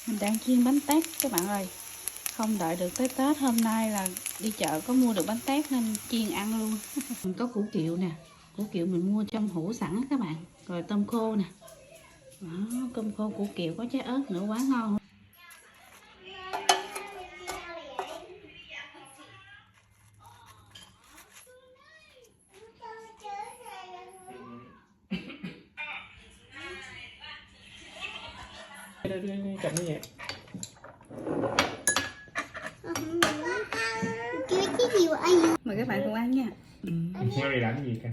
Mình đang chiên bánh tét các bạn ơi. Không đợi được tới Tết, hôm nay là đi chợ có mua được bánh tét nên chiên ăn luôn. Mình có củ kiệu nè. Củ kiệu mình mua trong hũ sẵn các bạn. Rồi tôm khô nè. Đó, tôm khô củ kiệu có trái ớt nữa quá ngon. Cầm như vậy. Mời các bạn cùng ăn nha. Heo này làm cái gì cả?